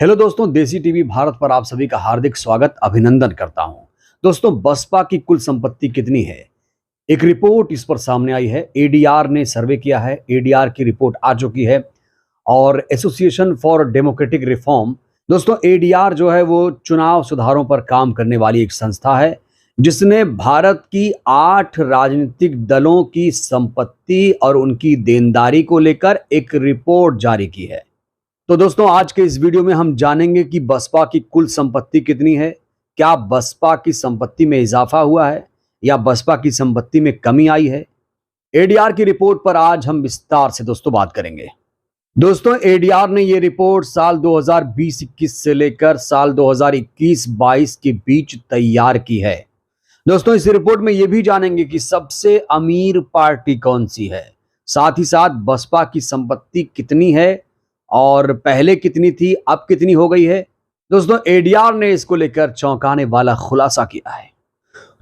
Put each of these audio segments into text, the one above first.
Hello दोस्तों, देसी TV Bharat पर आप सभी का हार्दिक स्वागत अभिनंदन करता हूं। दोस्तों, बसपा की कुल संपत्ति कितनी है? एक रिपोर्ट इस पर सामने आई है। एडीआर ने सर्वे किया है। एडीआर की रिपोर्ट आ चुकी है और एसोसिएशन फॉर डेमोक्रेटिक रिफॉर्म, दोस्तों एडीआर जो है वो चुनाव सुधारों पर काम करने वाली एक संस्था है जिसने भारत की 8 राजनीतिक दलों की संपत्ति और उनकी देनदारी को लेकर एक रिपोर्ट जारी की है। तो दोस्तों, आज के इस वीडियो में हम जानेंगे कि बसपा की कुल संपत्ति कितनी है, क्या बसपा की संपत्ति में इजाफा हुआ है या बसपा की संपत्ति में कमी आई है। एडीआर की रिपोर्ट पर आज हम विस्तार से दोस्तों बात करेंगे। दोस्तों, एडीआर ने ये रिपोर्ट साल 2020-21 से लेकर साल 2021-22 के बीच तैयार की है। दोस्तों, इस रिपोर्ट में ये भी जानेंगे कि सबसे अमीर पार्टी कौन सी है, साथ ही साथ बसपा की संपत्ति कितनी है और पहले कितनी थी, अब कितनी हो गई है। दोस्तों, एडीआर ने इसको लेकर चौंकाने वाला खुलासा किया है।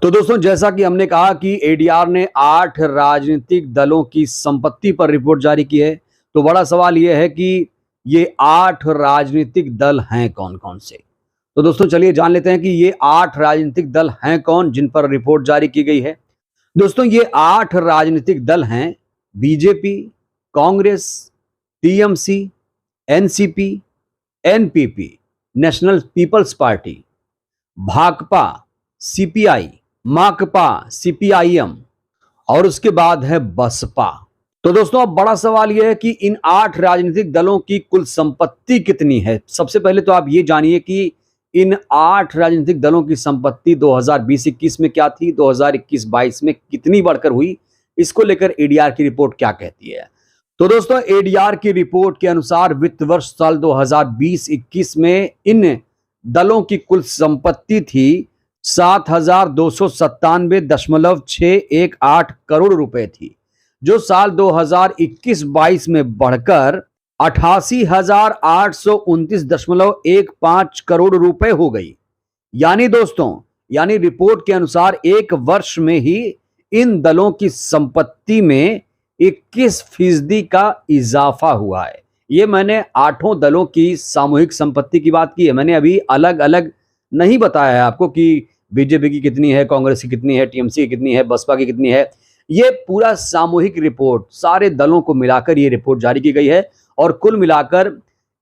तो दोस्तों, जैसा कि हमने कहा कि एडीआर ने 8 राजनीतिक दलों की संपत्ति पर रिपोर्ट जारी की है, तो बड़ा सवाल यह है कि ये 8 राजनीतिक दल हैं कौन कौन से। तो दोस्तों, चलिए जान लेते हैं कि ये 8 राजनीतिक दल हैं कौन जिन पर रिपोर्ट जारी की गई है। दोस्तों, ये 8 राजनीतिक दल हैं BJP, Congress, TMC, NCP, NPP, National People's Party, Bhakpa, CPI, Makpa, CPIM और उसके बाद है बसपा। तो दोस्तों, अब बड़ा सवाल यह है कि इन 8 राजनीतिक दलों की कुल संपत्ति कितनी है। सबसे पहले तो आप ये जानिए कि इन 8 राजनीतिक दलों की संपत्ति 2020-21 में क्या थी, 2021-22 में कितनी बढ़कर हुई, इसको लेकर एडीआर की रिपोर्ट क्या कहती है। तो दोस्तों, एडीआर की रिपोर्ट के अनुसार वित्त वर्ष साल 2020-21 में इन दलों की कुल संपत्ति थी 7,297.618 करोड़ रुपए थी, जो साल 2021-22 में बढ़कर 88,829.15 करोड़ रुपए हो गई। यानी रिपोर्ट के अनुसार एक वर्ष में ही इन दलों की संपत्ति में 21% का इजाफा हुआ है। ये मैंने 8 दलों की सामूहिक संपत्ति की बात की है। मैंने अभी अलग अलग नहीं बताया है आपको कि बीजेपी की कितनी है, कांग्रेस की कितनी है, टीएमसी की कितनी है, बसपा की कितनी है। ये पूरा सामूहिक रिपोर्ट, सारे दलों को मिलाकर ये रिपोर्ट जारी की गई है और कुल मिलाकर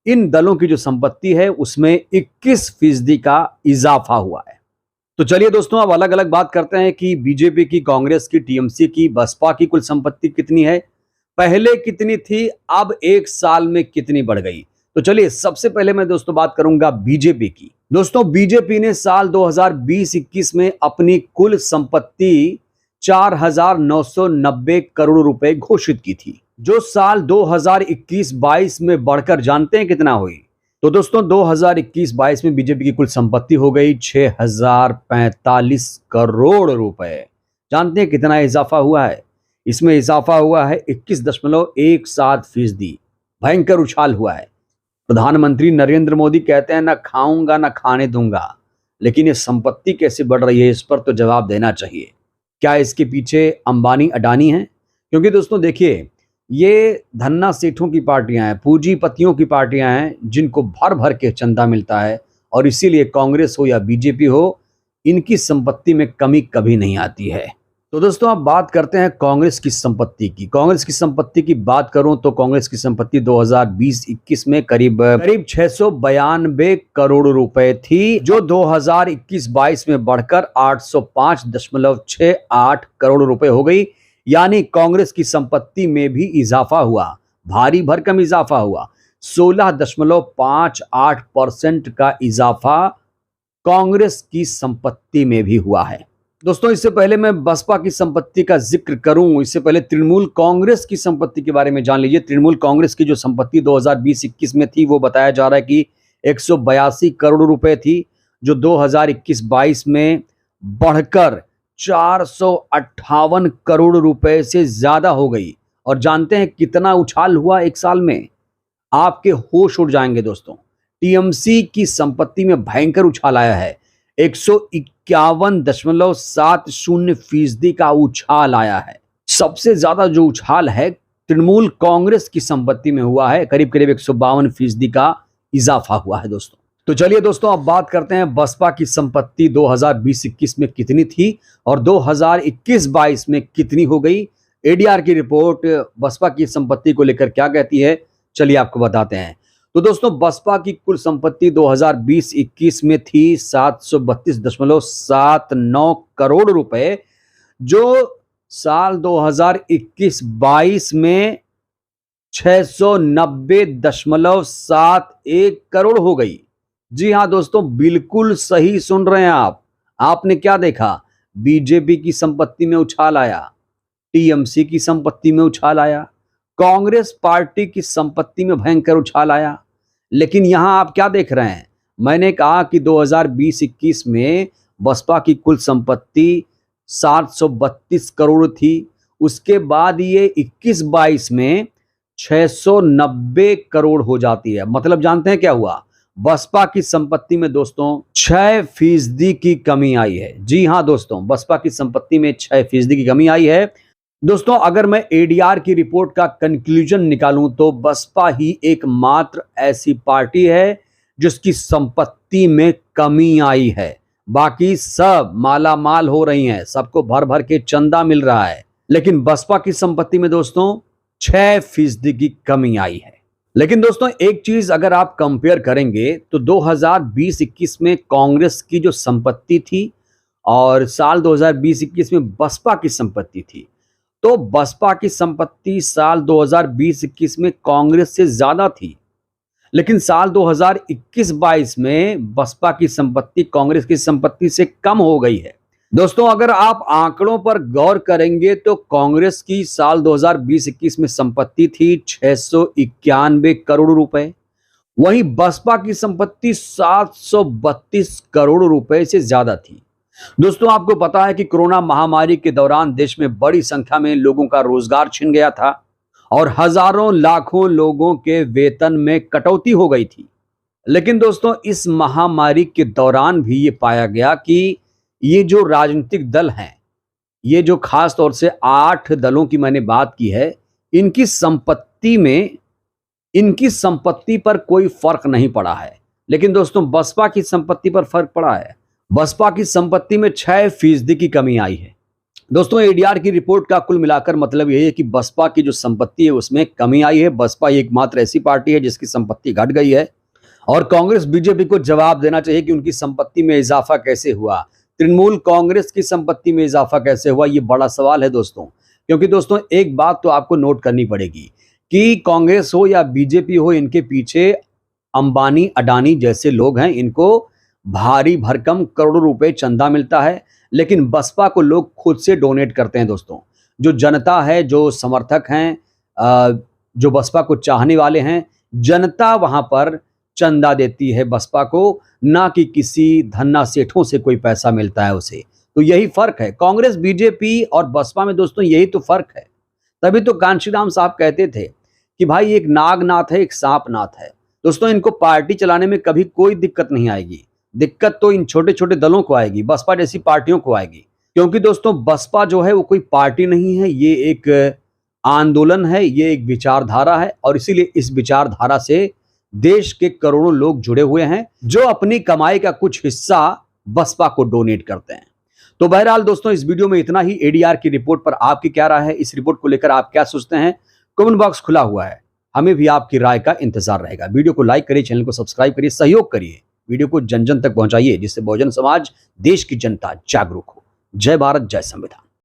इन दलों की जो संपत्ति है उसमें 21% का इजाफा हुआ है। तो चलिए दोस्तों, अब अलग अलग बात करते हैं कि बीजेपी की, कांग्रेस की, टीएमसी की, बसपा की कुल संपत्ति कितनी है, पहले कितनी थी, अब एक साल में कितनी बढ़ गई। तो चलिए, सबसे पहले मैं दोस्तों बात करूंगा बीजेपी की। दोस्तों, बीजेपी ने साल 2020-21 में अपनी कुल संपत्ति 4,990 करोड़ रुपए घोषित की थी, जो साल 2021-22 में बढ़कर जानते हैं कितना हुई। तो दोस्तों, 2021-22 में बीजेपी की कुल संपत्ति हो गई 6,045 करोड़ रुपए। जानते हैं कितना इजाफा हुआ है? इसमें इजाफा हुआ है 21.17%। भयंकर उछाल हुआ है। प्रधानमंत्री नरेंद्र मोदी कहते हैं ना खाऊंगा ना खाने दूंगा, लेकिन ये संपत्ति कैसे बढ़ रही है, इस पर तो जवाब देना चाहिए। क्या इसके पीछे अंबानी अडानी हैं? क्योंकि दोस्तों देखिए, ये धन्ना सेठों की पार्टियां हैं, पूंजीपतियों की पार्टियां हैं जिनको भर भर के चंदा मिलता है और इसीलिए कांग्रेस हो या बीजेपी हो, इनकी संपत्ति में कमी कभी नहीं आती है। तो दोस्तों, अब बात करते हैं कांग्रेस की संपत्ति की। कांग्रेस की संपत्ति की बात करूं तो कांग्रेस की संपत्ति 2020-21 में करीब 692 करोड़ रुपए थी, जो 2021-22 में बढ़कर 805.68 करोड़ रुपए हो गई। यानी कांग्रेस की संपत्ति में भी इजाफा हुआ, भारी भरकम इजाफा हुआ। 16.58% का इजाफा कांग्रेस की संपत्ति में भी हुआ है। दोस्तों, इससे पहले मैं बसपा की संपत्ति का जिक्र करूं, इससे पहले तृणमूल कांग्रेस की संपत्ति के बारे में जान लीजिए। तृणमूल कांग्रेस की जो संपत्ति 2020-21 में थी, वो बताया जा रहा है कि 182 करोड़ रुपए थी, जो 2021-22 में बढ़कर 458 करोड़ रुपए से ज्यादा हो गई। और जानते हैं कितना उछाल हुआ एक साल में? आपके होश उड़ जाएंगे दोस्तों। टीएमसी की संपत्ति में भयंकर उछाल आया है। 151.70% का उछाल आया है। सबसे ज्यादा जो उछाल है तृणमूल कांग्रेस की संपत्ति में हुआ है, करीब करीब 152% का इजाफा हुआ है दोस्तों। तो चलिए दोस्तों अब बात करते हैं बसपा की संपत्ति 2020-21 में कितनी थी और 2021-22 में कितनी हो गई। एडीआर की रिपोर्ट बसपा की संपत्ति को लेकर क्या कहती है, चलिए आपको बताते हैं। तो दोस्तों बसपा की कुल संपत्ति 2020-21 में थी 732.79 करोड़ रुपए, जो साल 2021-22 में 690.71 करोड़ हो गई। जी हां दोस्तों, बिल्कुल सही सुन रहे हैं आप। आपने क्या देखा, बीजेपी की संपत्ति में उछाल आया, टीएमसी की संपत्ति में उछाल आया, कांग्रेस पार्टी की संपत्ति में भयंकर उछाल आया। लेकिन यहां आप क्या देख रहे हैं, मैंने कहा कि 2020-21 में बसपा की कुल संपत्ति 732 करोड़ थी, उसके बाद ये 21-22 में 690 करोड़ हो जाती है। मतलब जानते हैं क्या हुआ, बसपा की संपत्ति में दोस्तों 6% की कमी आई है। जी हां दोस्तों, बसपा की संपत्ति में 6% की कमी आई है। दोस्तों अगर मैं एडीआर की रिपोर्ट का कंक्लूजन निकालूं तो बसपा ही एकमात्र ऐसी पार्टी है जिसकी संपत्ति में कमी आई है। बाकी सब माला माल हो रही हैं, सबको भर भर के चंदा मिल रहा है, लेकिन बसपा की संपत्ति में दोस्तों 6% की कमी आई है। लेकिन दोस्तों एक चीज अगर आप कंपेयर करेंगे तो 2020-21 में कांग्रेस की जो संपत्ति थी और साल 2020-21 में बसपा की संपत्ति थी, तो बसपा की संपत्ति साल 2020-21 में कांग्रेस से ज्यादा थी, लेकिन साल 2021-22 में बसपा की संपत्ति कांग्रेस की संपत्ति से कम हो गई है। दोस्तों अगर आप आंकड़ों पर गौर करेंगे तो कांग्रेस की साल 2020-21 में संपत्ति थी 691 करोड़ रुपए, वहीं बसपा की संपत्ति 732 करोड़ रुपए से ज्यादा थी। दोस्तों आपको पता है कि कोरोना महामारी के दौरान देश में बड़ी संख्या में लोगों का रोजगार छिन गया था और हजारों लाखों लोगों के वेतन में कटौती हो गई थी। लेकिन दोस्तों इस महामारी के दौरान भी ये पाया गया कि ये जो राजनीतिक दल हैं, ये जो खास तौर से 8 दलों की मैंने बात की है, इनकी संपत्ति पर कोई फर्क नहीं पड़ा है। लेकिन दोस्तों बसपा की संपत्ति पर फर्क पड़ा है। बसपा की संपत्ति में 6% की कमी आई है। दोस्तों एडीआर की रिपोर्ट का कुल मिलाकर मतलब यही है कि बसपा की जो संपत्ति है उसमें कमी आई है। बसपा एकमात्र ऐसी पार्टी है जिसकी संपत्ति घट गई है और कांग्रेस बीजेपी को जवाब देना चाहिए कि उनकी संपत्ति में इजाफा कैसे हुआ। तृणमूल कांग्रेस की संपत्ति में इजाफा कैसे हुआ, ये बड़ा सवाल है दोस्तों। क्योंकि दोस्तों एक बात तो आपको नोट करनी पड़ेगी कि कांग्रेस हो या बीजेपी हो, इनके पीछे अंबानी अडानी जैसे लोग हैं, इनको भारी भरकम करोड़ों रुपए चंदा मिलता है, लेकिन बसपा को लोग खुद से डोनेट करते हैं। दोस्तों जो जनता है, जो समर्थक हैं, जो बसपा को चाहने वाले हैं, जनता वहां पर चंदा देती है बसपा को, ना कि किसी धन्ना सेठों से कोई पैसा मिलता है उसे। तो यही फर्क है कांग्रेस बीजेपी और बसपा में दोस्तों, यही तो फर्क है। तभी तो कांशीराम साहब कहते थे कि भाई एक नागनाथ है, एक सांपनाथ है। दोस्तों इनको पार्टी चलाने में कभी कोई दिक्कत नहीं आएगी, दिक्कत तो इन छोटे छोटे दलों को आएगी, बसपा जैसी पार्टियों को आएगी। क्योंकि दोस्तों बसपा जो है वो कोई पार्टी नहीं है, ये एक आंदोलन है, ये एक विचारधारा है और इसीलिए इस विचारधारा से देश के करोड़ों लोग जुड़े हुए हैं जो अपनी कमाई का कुछ हिस्सा बसपा को डोनेट करते हैं। तो बहरहाल दोस्तों इस वीडियो में इतना ही। एडीआर की रिपोर्ट पर आपकी क्या राय है, इस रिपोर्ट को लेकर आप क्या सोचते हैं, कमेंट बॉक्स खुला हुआ है, हमें भी आपकी राय का इंतजार रहेगा। वीडियो को लाइक करिए, चैनल को सब्सक्राइब करिए, सहयोग करिए, वीडियो को जन जन तक पहुंचाइए जिससे बहुजन समाज, देश की जनता जागरूक हो। जय भारत, जय संविधान।